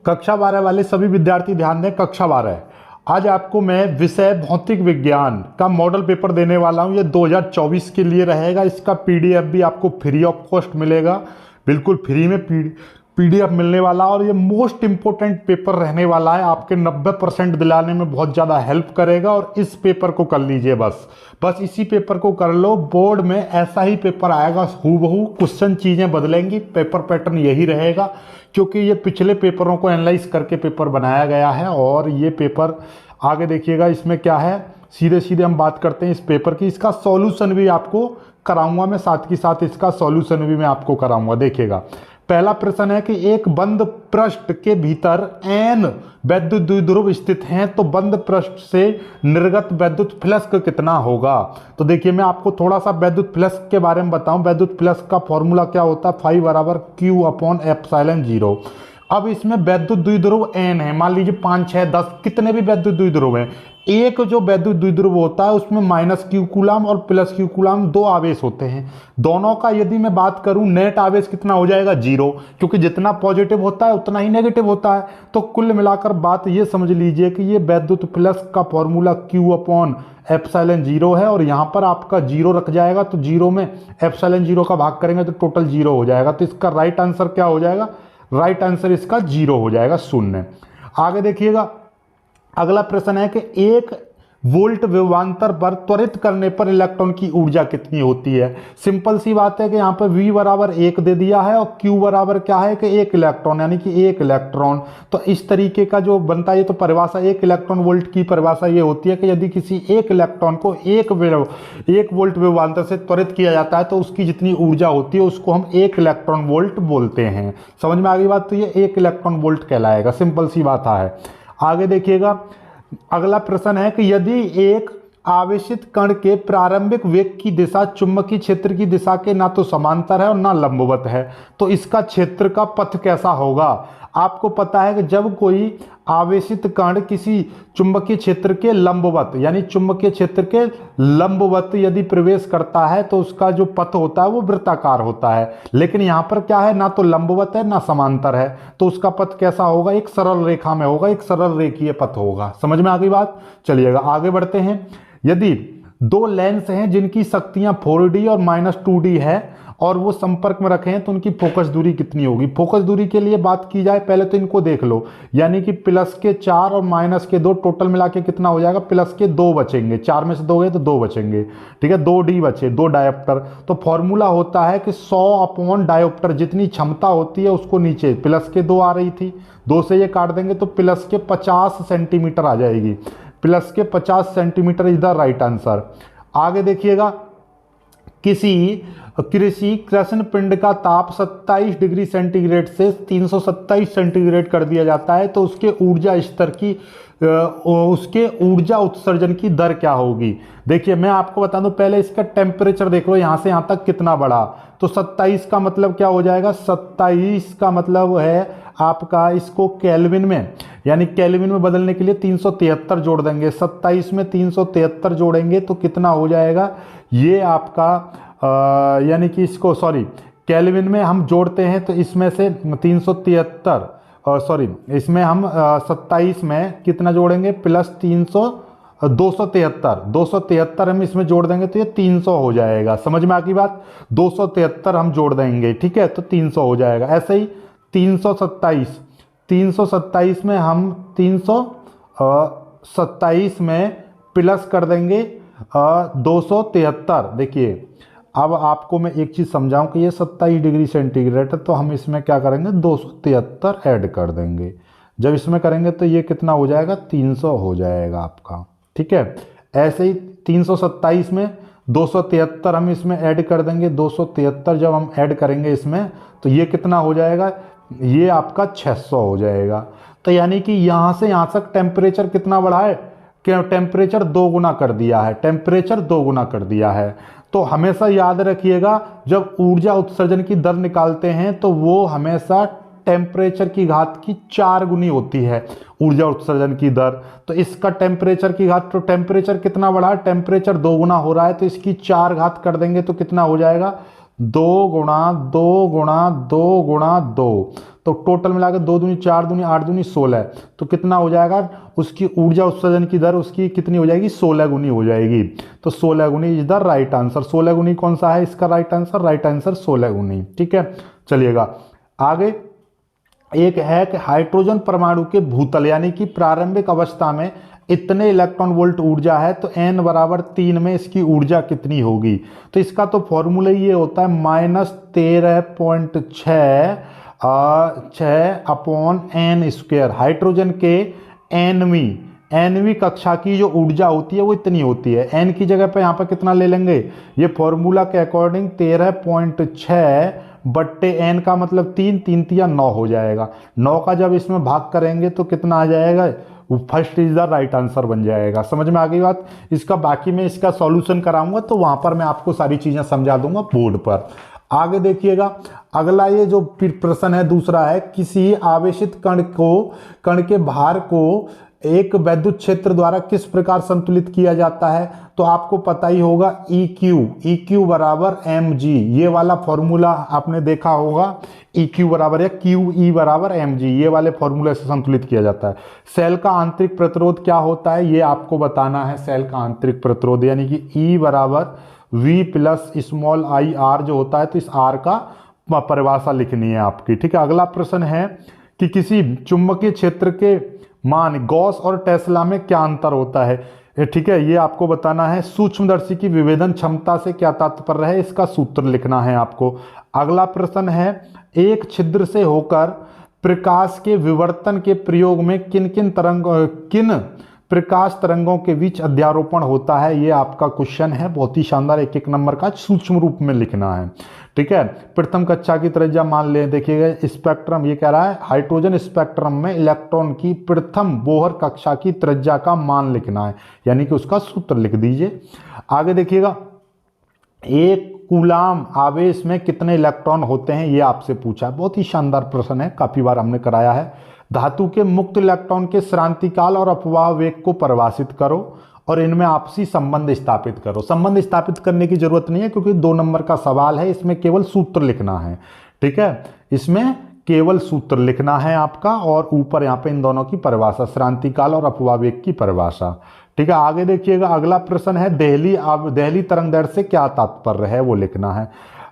कक्षा 12 वाले सभी विद्यार्थी ध्यान दें। कक्षा 12 आज आपको मैं विषय भौतिक विज्ञान का मॉडल पेपर देने वाला हूं। ये 2024 के लिए रहेगा। इसका पीडीएफ भी आपको फ्री ऑफ कॉस्ट मिलेगा, बिल्कुल फ्री में पीडीएफ मिलने वाला। और ये मोस्ट इंपॉर्टेंट पेपर रहने वाला है, आपके 90% दिलाने में बहुत ज़्यादा हेल्प करेगा। और इस पेपर को कर लीजिए, बस इसी पेपर को कर लो। बोर्ड में ऐसा ही पेपर आएगा हूबहू, क्वेश्चन चीज़ें बदलेंगी, पेपर पैटर्न यही रहेगा, क्योंकि ये पिछले पेपरों को एनालाइज करके पेपर बनाया गया है। और ये पेपर आगे देखिएगा, इसमें क्या है, सीधे सीधे हम बात करते हैं इस पेपर की। इसका सॉल्यूशन भी आपको कराऊंगा मैं, साथ ही साथ इसका सॉल्यूशन भी मैं आपको कराऊंगा। देखिएगा, पहला प्रश्न है कि एक बंद पृष्ठ के भीतर n वैद्युत द्विध्रुव स्थित हैं, तो बंद पृष्ठ से निर्गत वैद्युत फ्लक्स कितना होगा। तो देखिए, मैं आपको थोड़ा सा वैद्युत फ्लक्स के बारे में बताऊं। वैद्युत फ्लक्स का फॉर्मूला क्या होता है, फाई बराबर Q/ε0। अब इसमें वैद्युत द्विध्रुव n है, मान लीजिए 5, 6, 10 कितने भी वैद्युत द्विध्रुव हैं। एक जो वैद्युत द्विध्रुव होता है उसमें -q कूलम और +q कूलम दो आवेश होते हैं। दोनों का यदि मैं बात करूं, नेट आवेश कितना हो जाएगा, 0, क्योंकि जितना पॉजिटिव होता है उतना ही नेगेटिव होता है। तो कुल मिलाकर बात ये समझ लीजिए कि ये वैद्युत फ्लक्स का फॉर्मूला Q/ε0 है। और यहाँ पर आपका 0 रख जाएगा, तो 0 में ε0 का भाग करेंगे तो टोटल 0 हो जाएगा। तो इसका राइट आंसर क्या हो जाएगा, राइट आंसर इसका 0 हो जाएगा, 0। आगे देखिएगा, अगला प्रश्न है कि 1 वोल्ट विभवांतर पर त्वरित करने पर इलेक्ट्रॉन की ऊर्जा कितनी होती है। सिंपल सी बात है कि यहाँ पर V बराबर 1 दे दिया है और Q बराबर क्या है कि 1 इलेक्ट्रॉन, यानी कि 1 इलेक्ट्रॉन। तो इस तरीके का जो बनता है, तो परिभाषा 1 इलेक्ट्रॉन वोल्ट की परिभाषा ये होती है कि यदि किसी 1 इलेक्ट्रॉन को 1 वोल्ट विभवांतर से त्वरित किया जाता है तो उसकी जितनी ऊर्जा होती है उसको हम 1 इलेक्ट्रॉन वोल्ट बोलते हैं। समझ में आ गई बात। तो ये 1 इलेक्ट्रॉन वोल्ट कहलाएगा, सिंपल सी बात है। आगे देखिएगा, अगला प्रश्न है कि यदि एक आवेशित कण के प्रारंभिक वेग की दिशा चुंबकीय क्षेत्र की दिशा के ना तो समांतर है और ना लंबवत है, तो इसका क्षेत्र का पथ कैसा होगा। आपको पता है कि जब कोई आवेशित कण किसी चुंबकीय क्षेत्र के लंबवत, यानी चुंबकीय क्षेत्र के लंबवत यदि प्रवेश करता है तो उसका जो पथ होता है वो वृत्ताकार होता है। लेकिन यहाँ पर क्या है, ना तो लंबवत है ना समांतर है, तो उसका पथ कैसा होगा, एक सरल रेखा में होगा, एक सरल रेखीय पथ होगा। समझ में आ गई बात। चलिएगा आगे बढ़ते हैं। यदि 2 लेंस हैं जिनकी शक्तियां 4D और -2D है और वो संपर्क में रखे हैं, तो उनकी फोकस दूरी कितनी होगी। फोकस दूरी के लिए बात की जाए, पहले तो इनको देख लो, यानी कि +4 और -2 टोटल मिला के कितना हो जाएगा, +2 बचेंगे। 4 में से 2 गए तो 2 बचेंगे, ठीक है। 2D बचे, 2 डायोप्टर। तो फॉर्मूला होता है कि 100 डायोप्टर, जितनी क्षमता होती है उसको नीचे +2 आ रही थी, 2 से ये काट देंगे तो +50 सेंटीमीटर आ जाएगी। +50 centimetre is the right answer. आगे देखिएगा, किसी कृष्ण पिंड का ताप 27 डिग्री सेंटीग्रेड से 327 सेंटीग्रेड कर दिया जाता है, तो उसके ऊर्जा स्तर की उसके ऊर्जा उत्सर्जन की दर क्या होगी। देखिए, मैं आपको बता दूं, पहले इसका टेम्परेचर देख लो, यहाँ से यहाँ तक कितना बढ़ा। तो 27 का मतलब क्या हो जाएगा, 27 का मतलब है आपका, इसको केल्विन में, यानी केल्विन में बदलने के लिए 373 जोड़ देंगे। 27 में 373 जोड़ेंगे तो कितना हो जाएगा, ये आपका यानी कि इसको केल्विन में हम जोड़ते हैं तो इसमें से 373 इसमें हम 27 में कितना जोड़ेंगे, +273 हम इसमें जोड़ देंगे तो ये 300 हो जाएगा। समझ में आ गई बात। 273 हम जोड़ देंगे, ठीक है, तो 300 हो जाएगा। ऐसे ही 327 में हम 327 में प्लस कर देंगे 273। देखिए, अब आपको मैं एक चीज़ समझाऊं कि ये 27 डिग्री सेंटीग्रेड है, तो हम इसमें क्या करेंगे, 273 ऐड कर देंगे। जब इसमें करेंगे तो ये कितना हो जाएगा, 300 हो जाएगा आपका, ठीक है। ऐसे ही 327 में 273 हम इसमें ऐड कर देंगे। 273 जब हम ऐड करेंगे इसमें तो ये कितना हो जाएगा, ये आपका 600 हो जाएगा। तो यानी कि यहाँ से यहाँ तक टेम्परेचर कितना बढ़ा है, कि टेम्परेचर 2 गुना कर दिया है, टेम्परेचर 2 गुना कर दिया है। तो हमेशा याद रखिएगा, जब ऊर्जा उत्सर्जन की दर निकालते हैं तो वो हमेशा टेम्परेचर की घात की 4 गुनी होती है ऊर्जा उत्सर्जन की दर। तो इसका टेम्परेचर की घात, तो टेम्परेचर कितना बढ़ा है, टेम्परेचर 2 गुना हो रहा है, तो इसकी 4 घात कर देंगे तो कितना हो जाएगा, दो गुणा दो गुणा दो गुणा दो, तो टोटल मिला के 2 दूनी 4 दूनी 8 दूनी 16, तो कितना हो जाएगा, उसकी ऊर्जा उत्सर्जन की दर उसकी कितनी हो जाएगी, 16 गुनी हो जाएगी। तो 16 गुनी इज द राइट आंसर। 16 गुनी कौन सा है इसका राइट आंसर 16 गुनी। ठीक है, चलिएगा आगे। एक है कि हाइड्रोजन परमाणु के भूतल यानी कि प्रारंभिक अवस्था में इतने इलेक्ट्रॉन वोल्ट ऊर्जा है, तो n बराबर 3 में इसकी ऊर्जा कितनी होगी। तो इसका तो फॉर्मूला ये होता है -13.6 हाइड्रोजन के एनवी कक्षा की जो ऊर्जा होती है वो इतनी होती है। n की जगह पे यहाँ पर कितना ले लेंगे, ये फॉर्मूला के अकॉर्डिंग 13.6 बट्टे n का मतलब 3 3 तिया 9 हो जाएगा। 9 का जब इसमें भाग करेंगे तो कितना आ जाएगा, first is the right answer बन जाएगा। समझ में आ गई बात। इसका बाकी मैं इसका सॉल्यूशन कराऊंगा तो वहां पर मैं आपको सारी चीजें समझा दूंगा बोर्ड पर। आगे देखिएगा, अगला ये जो प्रश्न है दूसरा है, किसी आवेशित कण के भार को एक वैद्युत क्षेत्र द्वारा किस प्रकार संतुलित किया जाता है। तो आपको पता ही होगा EQ बराबर mg, ये वाला फॉर्मूला आपने देखा होगा। EQ बराबर या QE बराबर mg, ये वाले फॉर्मूले से संतुलित किया जाता है। सेल का आंतरिक प्रतिरोध क्या होता है ये आपको बताना है। सेल का आंतरिक प्रतिरोध यानी कि E बराबर V प्लस स्मॉल IR जो होता है, तो इस R का परिभाषा लिखनी है आपकी। ठीक है, अगला प्रश्न है कि किसी चुंबकीय क्षेत्र के मान गॉस और टेस्ला में क्या अंतर होता है। ठीक है, ये आपको बताना है। सूक्ष्मदर्शी की विभेदन क्षमता से क्या तात्पर्य है, इसका सूत्र लिखना है आपको। अगला प्रश्न है, एक छिद्र से होकर प्रकाश के विवर्तन के प्रयोग में किन प्रकाश तरंगों के बीच अध्यारोपण होता है, ये आपका क्वेश्चन है। बहुत ही शानदार, एक एक नंबर का सूक्ष्म रूप में लिखना है। ठीक है, प्रथम कक्षा की त्रिज्या मान लें। देखिएगा स्पेक्ट्रम, ये कह रहा है हाइड्रोजन स्पेक्ट्रम में इलेक्ट्रॉन की प्रथम बोहर कक्षा की त्रिज्या का मान लिखना है, यानी कि उसका सूत्र लिख दीजिए। आगे देखिएगा, एक कूलाम आवेश में कितने इलेक्ट्रॉन होते हैं, ये आपसे पूछा है। बहुत ही शानदार प्रश्न है, काफी बार हमने कराया है। धातु के मुक्त इलेक्ट्रॉन के श्रांतिकाल और अपवाह वेग को परिभाषित करो और इनमें आपसी संबंध स्थापित करो। संबंध स्थापित करने की जरूरत नहीं है क्योंकि 2 नंबर का सवाल है, इसमें केवल सूत्र लिखना है। ठीक है, इसमें केवल सूत्र लिखना है आपका, और ऊपर यहाँ पे इन दोनों की परिभाषा, श्रांतिकाल और अपवाह वेग की परिभाषा। ठीक है, आगे देखिएगा, अगला प्रश्न है, दहली तरंग दैर्ध्य से क्या तात्पर्य है वो लिखना है।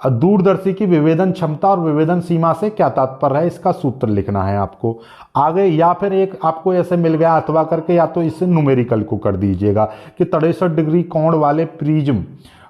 दूरदर्शी की विभेदन क्षमता और विभेदन सीमा से क्या तात्पर्य है, इसका सूत्र लिखना है आपको। आगे या फिर एक आपको ऐसे मिल गया अथवा करके, या तो इसे न्यूमेरिकल को कर दीजिएगा कि 63 डिग्री कोण वाले प्रिज्म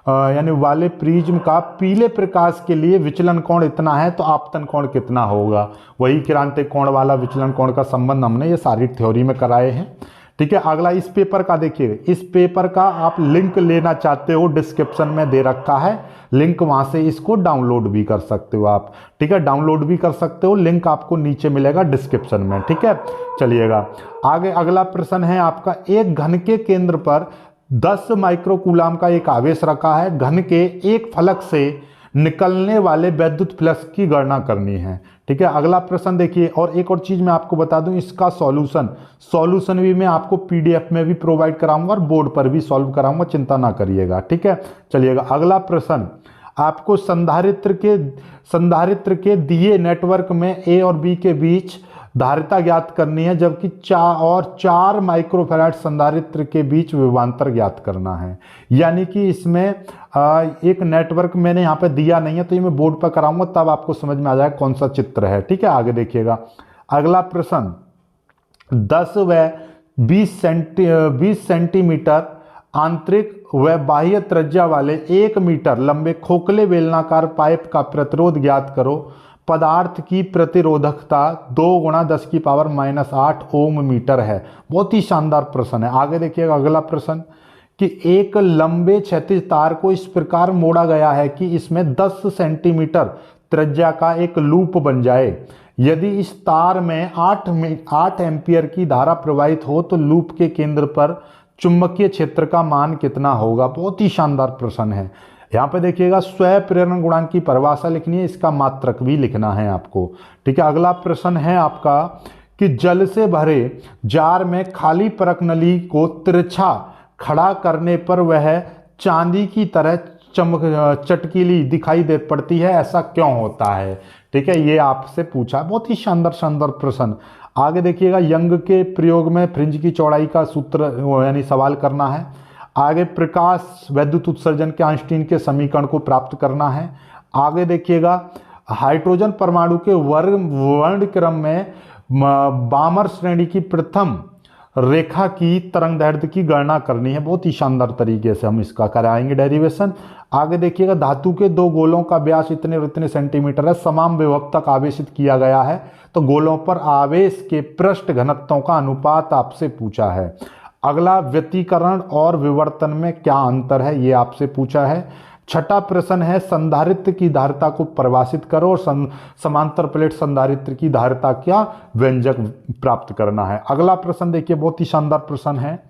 यानी वाले प्रिज्म का पीले प्रकाश के लिए विचलन कोण इतना है, तो आपतन कोण कितना होगा। वही क्रांतिक कोण वाला विचलन कोण का संबंध हमने ये सारी थ्योरी में कराए हैं। ठीक है, अगला इस पेपर का देखिए, इस पेपर का आप लिंक लेना चाहते हो, डिस्क्रिप्शन में दे रखा है लिंक, वहां से इसको डाउनलोड भी कर सकते हो आप। ठीक है, डाउनलोड भी कर सकते हो, लिंक आपको नीचे मिलेगा डिस्क्रिप्शन में। ठीक है, चलिएगा आगे। अगला प्रश्न है आपका, एक घन के केंद्र पर 10 माइक्रोकूलाम का एक आवेश रखा है, घन के एक फलक से निकलने वाले वैद्युत फ्लक्स की गणना करनी है। ठीक है, अगला प्रश्न देखिए, और एक और चीज मैं आपको बता दूं, इसका सॉल्यूशन भी मैं आपको PDF में भी प्रोवाइड कराऊंगा और बोर्ड पर भी सॉल्व कराऊंगा, चिंता ना करिएगा। ठीक है, चलिएगा अगला प्रश्न, आपको संधारित्र के दिए नेटवर्क में A और B के बीच धारिता ज्ञात करनी है, जबकि 4 माइक्रोफैराड संधारित्र के बीच विभवांतर ज्ञात करना है। यानी कि इसमें एक नेटवर्क मैंने यहाँ पे दिया नहीं है, तो ये मैं बोर्ड पर कराऊंगा, तब आपको समझ में आ जाएगा कौन सा चित्र है। ठीक है, आगे देखिएगा, अगला प्रश्न, 10 व 20 सेंटीमीटर आंतरिक व बाह्य त्रिज्या वाले 1 मीटर लंबे खोखले बेलनाकार पाइप का प्रतिरोध ज्ञात करो। पदार्थ की प्रतिरोधकता 2 × 10⁻⁸ ओम मीटर है। बहुत ही शानदार प्रश्न है। आगे देखिएगा, अगला प्रश्न कि एक लंबे क्षैतिज तार को इस प्रकार मोड़ा गया है कि इसमें 10 सेंटीमीटर त्रिज्या का एक लूप बन जाए। यदि इस तार में 8 एम्पियर की धारा प्रवाहित हो तो लूप के केंद्र पर चुंबकीय क्षेत्र का मान कितना होगा। बहुत ही शानदार प्रश्न है। यहाँ पे देखिएगा, स्वयं प्रेरण गुणांक की परिभाषा लिखनी है, इसका मात्रक भी लिखना है आपको। ठीक है, अगला प्रश्न है आपका कि जल से भरे जार में खाली परख नली को तिरछा खड़ा करने पर वह चांदी की तरह चटकीली दिखाई दे पड़ती है, ऐसा क्यों होता है? ठीक है, ये आपसे पूछा, बहुत ही शानदार शानदार प्रश्न। आगे देखिएगा, यंग के प्रयोग में फ्रिंज की चौड़ाई का सूत्र यानी सवाल करना है। आगे प्रकाश वैद्युत उत्सर्जन के आइंस्टीन के समीकरण को प्राप्त करना है। आगे देखिएगा, हाइड्रोजन परमाणु के वर्ण क्रम में बामर श्रेणी की प्रथम रेखा की तरंग दैर्ध्य की गणना करनी है। बहुत ही शानदार तरीके से हम इसका कराएंगे डेरिवेशन। आगे देखिएगा, धातु के दो गोलों का व्यास इतने और इतने सेंटीमीटर है, समान विभव तक आवेशित किया गया है, तो गोलों पर आवेश के पृष्ठ घनत्वों का अनुपात आपसे पूछा है। अगला, व्यतिकरण और विवर्तन में क्या अंतर है, ये आपसे पूछा है। छठा प्रश्न है, संधारित्र की धारिता को परिभाषित करो और समांतर प्लेट संधारित्र की धारिता क्या व्यंजक प्राप्त करना है। अगला प्रश्न देखिए, बहुत ही शानदार प्रश्न है।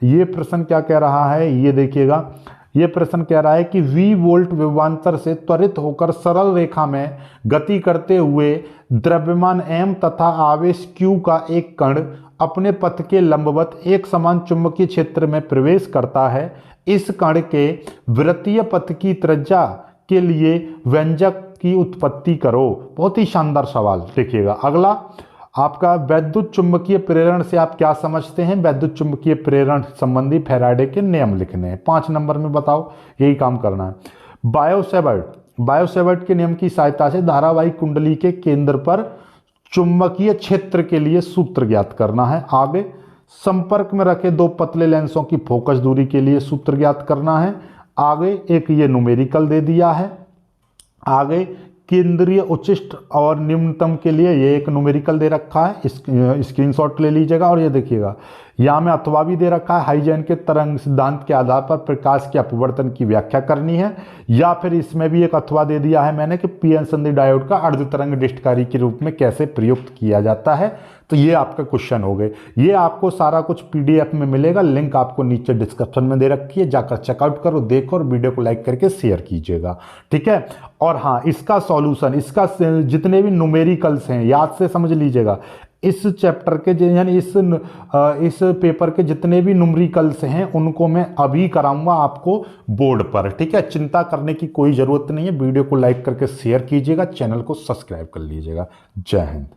ये प्रश्न क्या कह रहा है, ये देखिएगा, ये प्रश्न कह रहा है कि V वोल्ट विभवांतर से त्वरित होकर सरल रेखा में गति करते हुए द्रव्यमान m तथा आवेश q का एक कण अपने पथ के लंबवत एक समान चुंबकीय क्षेत्र में प्रवेश करता है। इस कण के वृत्तीय पथ की त्रिज्या के लिए व्यंजक की उत्पत्ति करो। बहुत ही शानदार सवाल। देखिएगा, अगला आपका विद्युत चुंबकीय प्रेरण से आप क्या समझते हैं? विद्युत चुंबकीय प्रेरण संबंधी फैराडे के नियम लिखने हैं। 5 नंबर में बताओ, यही काम करना है। बायो-सैवर्ट के नियम की सहायता से धारावाहिक कुंडली के केंद्र पर चुंबकीय क्षेत्र के लिए सूत्र ज्ञात करना है। आगे, संपर्क में रखे दो पतले लेंसों की फोकस दूरी के लिए सूत्र ज्ञात करना है। आगे एक ये न्यूमेरिकल दे दिया है। आगे केंद्रीय उच्चिष्ट और निम्नतम के लिए ये एक न्यूमेरिकल दे रखा है, स्क्रीनशॉट ले लीजिएगा। और ये देखिएगा, यहाँ में अथवा भी दे रखा है, हाइजेन के तरंग सिद्धांत के आधार पर प्रकाश के अपवर्तन की व्याख्या करनी है। या फिर इसमें भी एक अथवा दे दिया है मैंने कि पीएन संधि डायोड का अर्ध तरंग डिस्टकारी के रूप में कैसे प्रयुक्त किया जाता है। तो ये आपका क्वेश्चन हो गए। ये आपको सारा कुछ पीडीएफ में मिलेगा, लिंक आपको नीचे डिस्क्रिप्शन में दे रखी है, जाकर चेकआउट करो, देखो और वीडियो को लाइक करके शेयर कीजिएगा। ठीक है, और हाँ, इसका सॉल्यूशन, इसका जितने भी न्यूमेरिकल्स हैं याद से समझ लीजिएगा। इस चैप्टर के यानी इस पेपर के जितने भी न्यूमेरिकल्स हैं उनको मैं अभी कराऊंगा आपको बोर्ड पर। ठीक है, चिंता करने की कोई ज़रूरत नहीं है। वीडियो को लाइक करके शेयर कीजिएगा, चैनल को सब्सक्राइब कर लीजिएगा। जय हिंद।